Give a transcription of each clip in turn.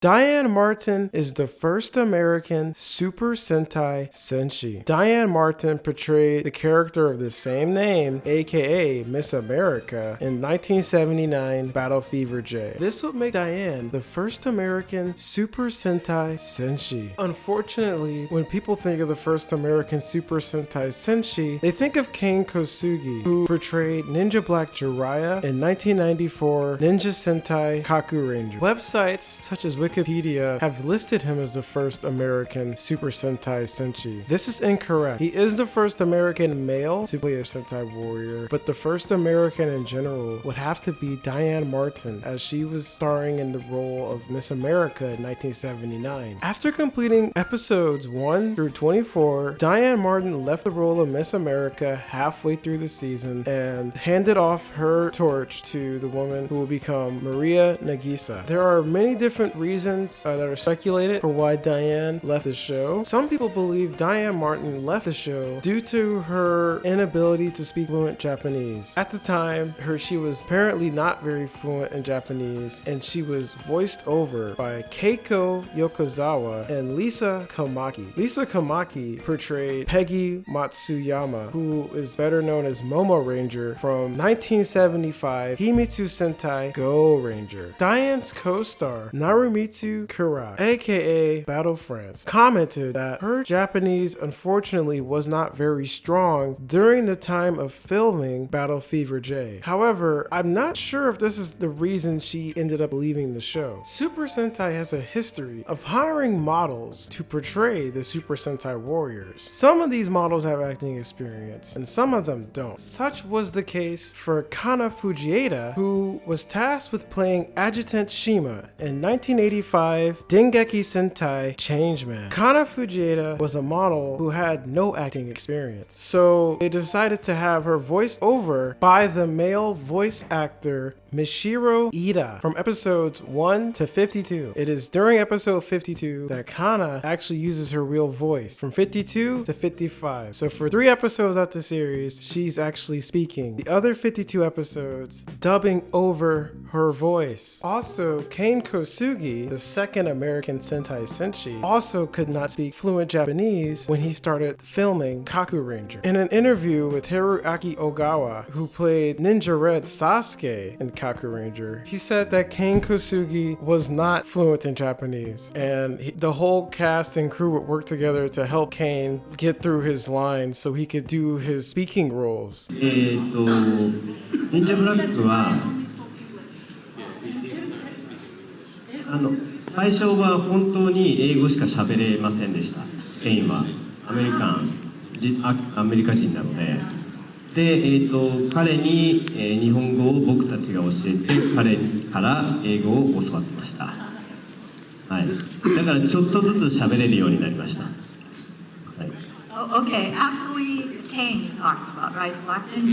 Diane Martin is the first American Super Sentai Senshi. Diane Martin portrayed the character of the same name, aka Miss America, in 1979 Battle Fever J. This would make Diane the first American Super Sentai Senshi. Unfortunately, when people think of the first American Super Sentai Senshi, they think of Kane Kosugi, who portrayed Ninja Black Jiraiya in 1994 Ninja Sentai Kaku Ranger. Websites such as Wikipedia have listed him as the first American Super Sentai Senshi. This is incorrect. He is the first American male to play a Sentai warrior, but the first American in general would have to be Diane Martin, as she was starring in the role of Miss America in 1979. After completing episodes 1 through 24, Diane Martin left the role of Miss America halfway through the season and handed off her torch to the woman who will become Maria Nagisa. There are many different reasons that are speculated for why Diane left the show. Some people believe Diane Martin left the show due to her inability to speak fluent Japanese. At the time, she was apparently not very fluent in Japanese, and she was voiced over by Keiko Yokozawa and Lisa Kamaki. Lisa Kamaki portrayed Peggy Matsuyama, who is better known as Momo Ranger from 1975 Himitsu Sentai Go Ranger. Diane's co-star Narumitsu Kurai, aka Battle France, commented that her Japanese unfortunately was not very strong during the time of filming Battle Fever J. However, I'm not sure if this is the reason she ended up leaving the show. Super Sentai has a history of hiring models to portray the Super Sentai warriors. Some of these models have acting experience, and some of them don't. Such was the case for Kana Fujieda, who was tasked with playing Adjutant Shima in 1985 Dengeki Sentai Changeman. Kana Fujieda was a model who had no acting experience, so they decided to have her voiced over by the male voice actor Mishiro Ida from episodes 1 to 52. It is during episode 52 that Kana actually uses her real voice, from 52 to 55. So for 3 episodes of the series, she's actually speaking. The other 52 episodes, dubbing over her voice. Also, Kane Kosugi, the second American Sentai Senshi, also could not speak fluent Japanese when he started filming Kaku Ranger. In an interview with Hiroaki Ogawa, who played Ninja Red Sasuke in Kaku Ranger, he said that Kane Kosugi was not fluent in Japanese, and the whole cast and crew would work together to help Kane get through his lines so he could do his speaking roles. Ninja Black は最初は本当に英語しか喋れませんでした。ケインはアメリカ人なので。で、彼に、日本語を僕たちが教えて、彼から英語を教わってました。はい。だからちょっとずつ喋れるようになりました。はい。Okay, actually, Kane you talked about, right, Martin?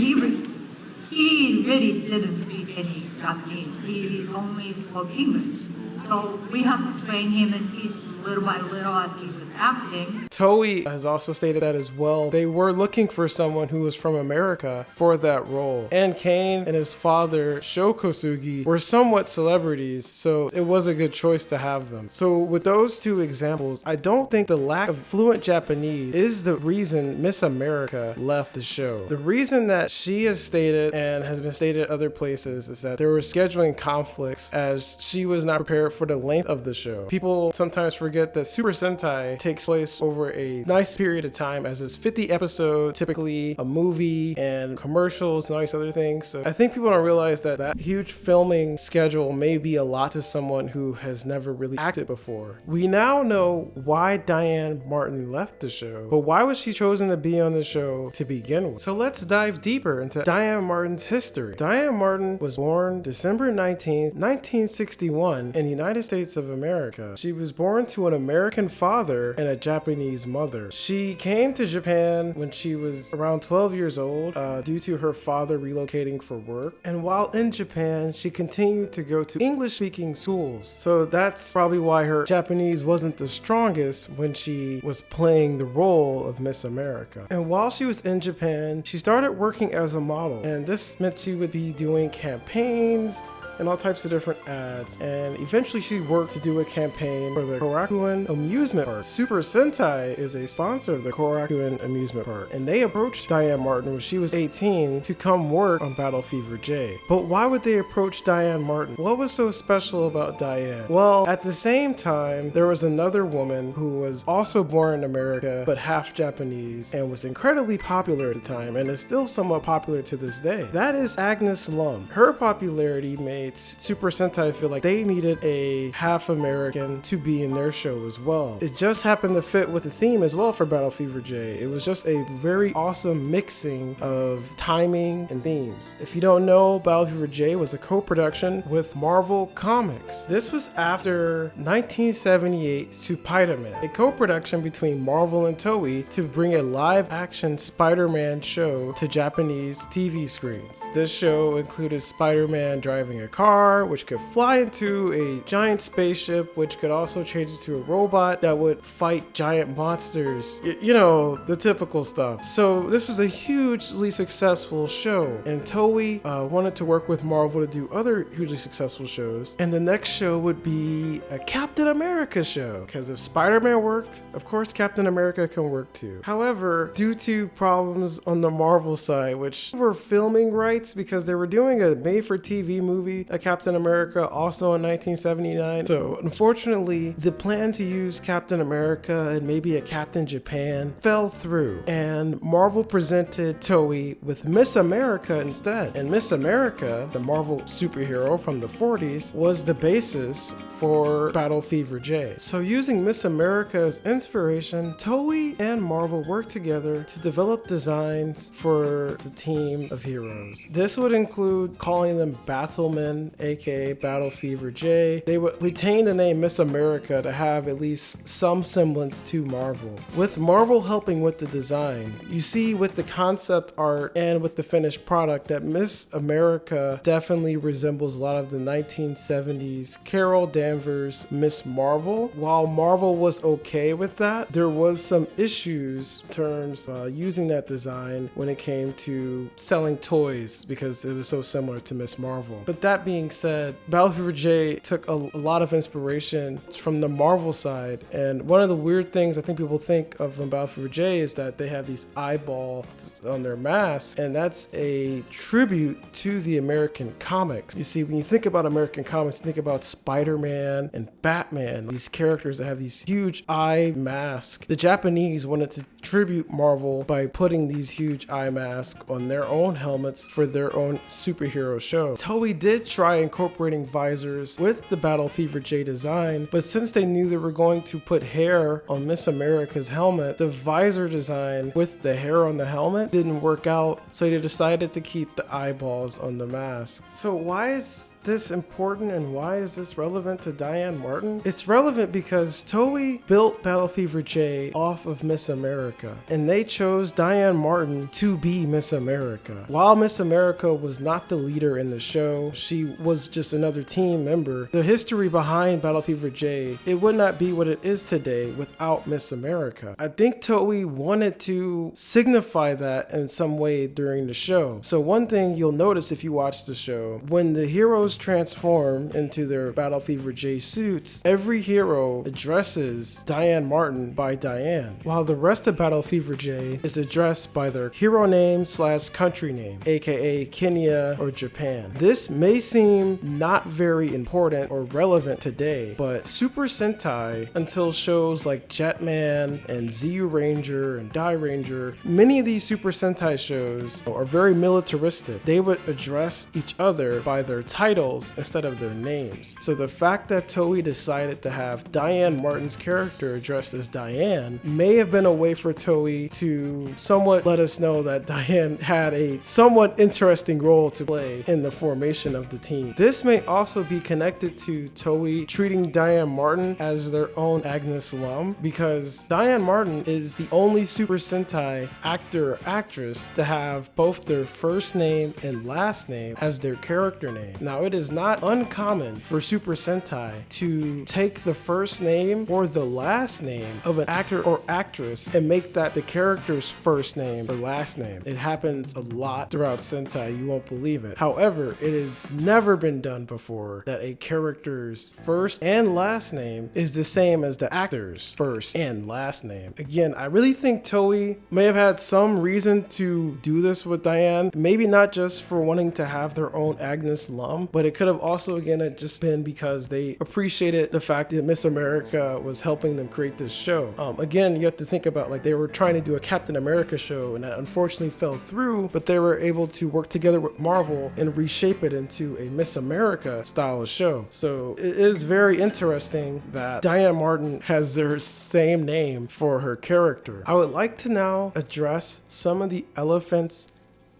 He really didn't speak any Japanese. He only spoke English. So we have to train him and teach little by little as he was acting. Toei has also stated that as well. They were looking for someone who was from America for that role. And Kane and his father, Sho Kosugi, were somewhat celebrities, so it was a good choice to have them. So with those 2 examples, I don't think the lack of fluent Japanese is the reason Miss America left the show. The reason that she has stated and has been stated other places is that there were scheduling conflicts as she was not prepared for the length of the show. People sometimes forget that Super Sentai takes place over a nice period of time, as it's 50 episodes, typically a movie and commercials and all these other things. So I think people don't realize that that huge filming schedule may be a lot to someone who has never really acted before. We now know why Diane Martin left the show, but why was she chosen to be on the show to begin with? So let's dive deeper into Diane Martin's history. Diane Martin was born December 19, 1961 in the United States of America. She was born to an American father and a Japanese mother. She came to Japan when she was around 12 years old due to her father relocating for work. And while in Japan, she continued to go to English-speaking schools. So that's probably why her Japanese wasn't the strongest when she was playing the role of Miss America. And while she was in Japan, she started working as a model. And this meant she would be doing campaigns, and all types of different ads. And eventually she worked to do a campaign for the Korakuen amusement park. Super Sentai is a sponsor of the Korakuen amusement park, and they approached Diane Martin when she was 18 to come work on Battle Fever J. But why would they approach Diane Martin? What was so special about Diane? Well, at the same time, there was another woman who was also born in America but half Japanese and was incredibly popular at the time and is still somewhat popular to this day. That is Agnes Lum. Her popularity made Super Sentai feel like they needed a half American to be in their show as well. It just happened to fit with the theme as well for Battle Fever J. It was just a very awesome mixing of timing and themes. If you don't know, Battle Fever J was a co-production with Marvel Comics. This was after 1978 Spider-Man, a co-production between Marvel and Toei to bring a live-action Spider-Man show to Japanese TV screens. This show included Spider-Man driving a car, which could fly into a giant spaceship, which could also change into a robot that would fight giant monsters. You know, the typical stuff. So this was a hugely successful show, and Toei wanted to work with Marvel to do other hugely successful shows, and the next show would be a Captain America show, because if Spider-Man worked, of course Captain America can work too. However, due to problems on the Marvel side, which were filming rights because they were doing a made-for-TV movie, a Captain America, also in 1979. So unfortunately, the plan to use Captain America and maybe a Captain Japan fell through, and Marvel presented Toei with Miss America instead. And Miss America, the Marvel superhero from the 40s, was the basis for Battle Fever J. So using Miss America as inspiration, Toei and Marvel worked together to develop designs for the team of heroes. This would include calling them Battlemen, aka Battle Fever J. They would retain the name Miss America to have at least some semblance to Marvel. With Marvel helping with the designs, you see with the concept art and with the finished product that Miss America definitely resembles a lot of the 1970s Carol Danvers Miss Marvel. While Marvel was okay with that, there was some issues in terms of using that design when it came to selling toys because it was so similar to Miss Marvel. But that being said, Battle Fever J took a lot of inspiration from the Marvel side, and one of the weird things I think people think of in Battle Fever J is that they have these eyeballs on their masks, and that's a tribute to the American comics. You see, when you think about American comics, you think about Spider-Man and Batman, these characters that have these huge eye masks. The Japanese wanted to tribute Marvel by putting these huge eye masks on their own helmets for their own superhero show. Toei did try incorporating visors with the Battle Fever J design, but since they knew they were going to put hair on Miss America's helmet, the visor design with the hair on the helmet didn't work out, so they decided to keep the eyeballs on the mask. So why is this important and why is this relevant to Diane Martin? It's relevant because Toei built Battle Fever J off of Miss America, and they chose Diane Martin to be Miss America. While Miss America was not the leader in the show, she was just another team member. The history behind Battle Fever J, it would not be what it is today without Miss America. I think Toei wanted to signify that in some way during the show. So one thing you'll notice if you watch the show, when the heroes transform into their Battle Fever J suits, every hero addresses Diane Martin by Diane, while the rest of Battle Fever J is addressed by their hero name / country name, aka Kenya or Japan. This may seem not very important or relevant today, but Super Sentai, until shows like Jetman and ZU Ranger and Die Ranger, many of these Super Sentai shows are very militaristic. They would address each other by their titles instead of their names. So the fact that Toei decided to have Diane Martin's character addressed as Diane may have been a way for Toei to somewhat let us know that Diane had a somewhat interesting role to play in the formation of the team. This may also be connected to Toei treating Diane Martin as their own Agnes Lum, because Diane Martin is the only Super Sentai actor or actress to have both their first name and last name as their character name. Now, it is not uncommon for Super Sentai to take the first name or the last name of an actor or actress and make that the character's first name or last name. It happens a lot throughout Sentai, you won't believe it. However, it is never been done before that a character's first and last name is the same as the actor's first and last name. Again, I really think Toei may have had some reason to do this with Diane. Maybe not just for wanting to have their own Agnes Lum, but it could have also, again, just been because they appreciated the fact that Miss America was helping them create this show. Again, you have to think about, like, they were trying to do a Captain America show, and that unfortunately fell through, but they were able to work together with Marvel and reshape it into a Miss America style of show. So it is very interesting that Diane Martin has their same name for her character. I would like to now address some of the elephants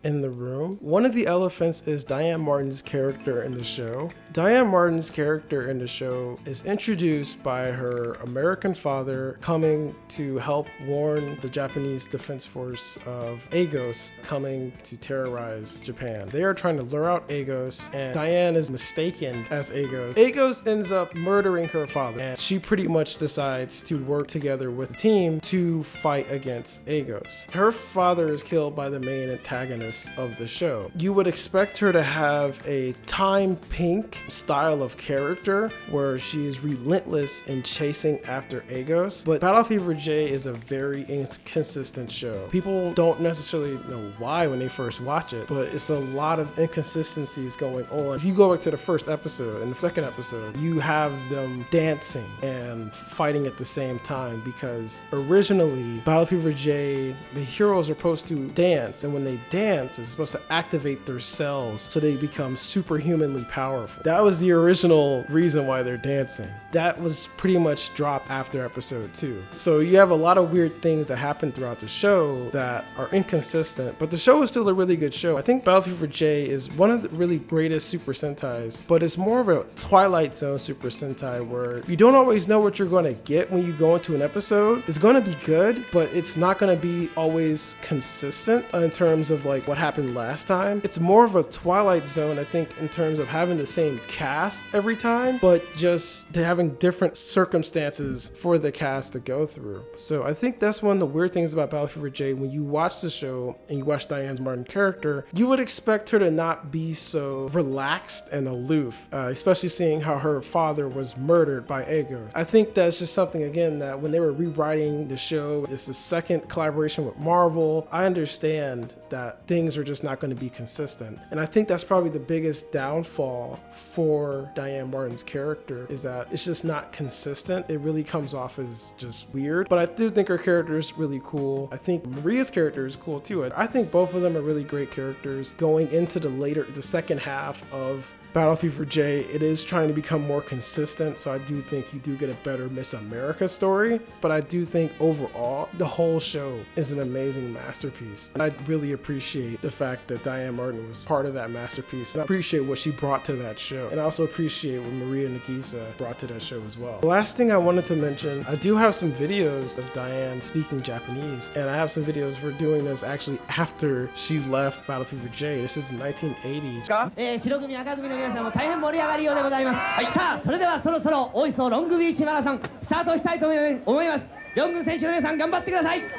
in the room. One of the elephants is Diane Martin's character in the show. Diane Martin's character in the show is introduced by her American father coming to help warn the Japanese Defense Force of Agos coming to terrorize Japan. They are trying to lure out Agos, and Diane is mistaken as Agos. Agos ends up murdering her father, and she pretty much decides to work together with the team to fight against Agos. Her father is killed by the main antagonist of the show. You would expect her to have a Time Pink style of character where she is relentless in chasing after Agos, but Battle Fever J is a very inconsistent show. People don't necessarily know why when they first watch it, but it's a lot of inconsistencies going on. If you go back to the first episode and the second episode, you have them dancing and fighting at the same time, because originally Battle Fever J, the heroes are supposed to dance, and when they dance, it's supposed to activate their cells so they become superhumanly powerful. That was the original reason why they're dancing. That was pretty much dropped after episode 2. So you have a lot of weird things that happen throughout the show that are inconsistent, but the show is still a really good show. I think Battle Fever J is one of the really greatest Super Sentais, but it's more of a Twilight Zone Super Sentai where you don't always know what you're going to get when you go into an episode. It's going to be good, but it's not going to be always consistent in terms of like what happened last time. It's more of a Twilight Zone, I think, in terms of having the same cast every time, but just having different circumstances for the cast to go through. So I think that's one of the weird things about Battle Fever J. When you watch the show and you watch Diane Martin's character, you would expect her to not be so relaxed and aloof, especially seeing how her father was murdered by Agos. I think that's just something, again, that when they were rewriting the show, it's the second collaboration with Marvel. I understand that things are just not going to be consistent. And I think that's probably the biggest downfall for Diane Martin's character, is that it's just not consistent. It really comes off as just weird. But I do think her character is really cool. I think Maria's character is cool too. I think both of them are really great characters. Going into the second half of Battle Fever J, it is trying to become more consistent, so I do think you do get a better Miss America story, but I do think overall the whole show is an amazing masterpiece. And I really appreciate the fact that Diane Martin was part of that masterpiece, and I appreciate what she brought to that show, and I also appreciate what Maria Nagisa brought to that show as well. The last thing I wanted to mention, I do have some videos of Diane speaking Japanese, and I have some videos for doing this actually after she left Battle Fever J. This is 1980. 白組赤組の皆さんも大変盛り上がりようでございます、はい、さあそれではそろそろ大磯ロングビーチマラソンスタートしたいと思います。両軍選手の皆さん頑張ってください、はい、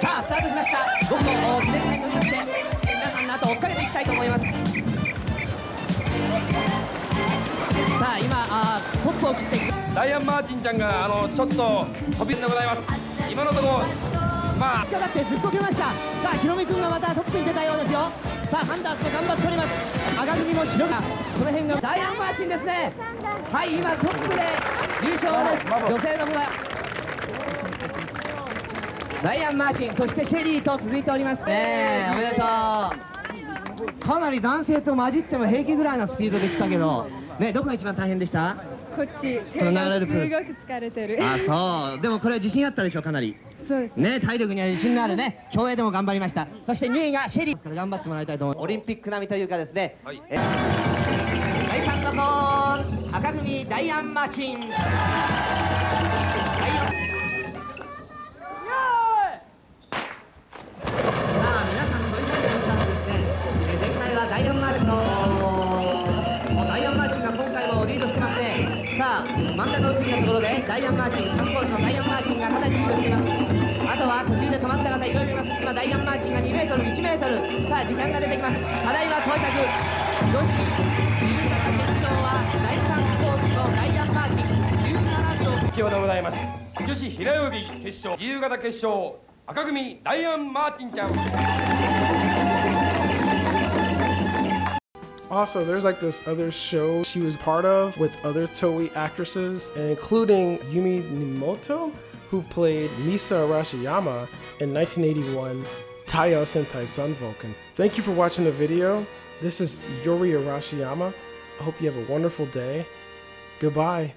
さあスタートしました。僕も記念タイムを見まして皆さんの後追っかけていきたいと思います。さあ今トップを切っていくダイアン・マーチンちゃんがちょっと飛びでございます。今のところまあ引っかかってずっこけました。さあヒロミ君がまたトップに出たようですよ。さあハンダースも頑張っております。赤組も白がこの辺がダイアン・マーチンですね。はい今トップで優勝です。女性の方はダイアン・マーチン、そしてシェリーと続いておりますね。おめでとう。かなり男性と混じっても平気ぐらいのスピードで来たけどね、どこが一番大変でした？こっち手がすごく疲れてる。あ、そう。でもこれ自信あったでしょ、かなり。そうですね、体力には自信のあるね、競泳でも頑張りました。そして2位がシェリーから頑張ってもらいたいと思う。オリンピック並みというかですね、はい、第3のコール赤組ダイアン・マーチン、さあ皆さんご一緒にしたんですね。前回はダイアン・マーチンが今回もリードしてますね。さあさあ真ん中を過ぎたところでダイアン・マーチン3コースのダイアン・マーチンがかなりリードしています。あとは途中で止まった方いろいろいます。今ダイアン・マーチンが2メートル1メートル、さあ時間が出てきます。課題は到着。女子自由形決勝は第3コースのダイアン・マーチン17秒。先ほどございます女子平泳ぎ決勝自由形決勝赤組ダイアン・マーチンちゃん。Also, there's like this other show she was part of with other Toei actresses, including Yumi Nimoto, who played Misa Arashiyama in 1981 Taiyo Sentai Sun Vulcan. Thank you for watching the video. This is Yuri Arashiyama. I hope you have a wonderful day. Goodbye.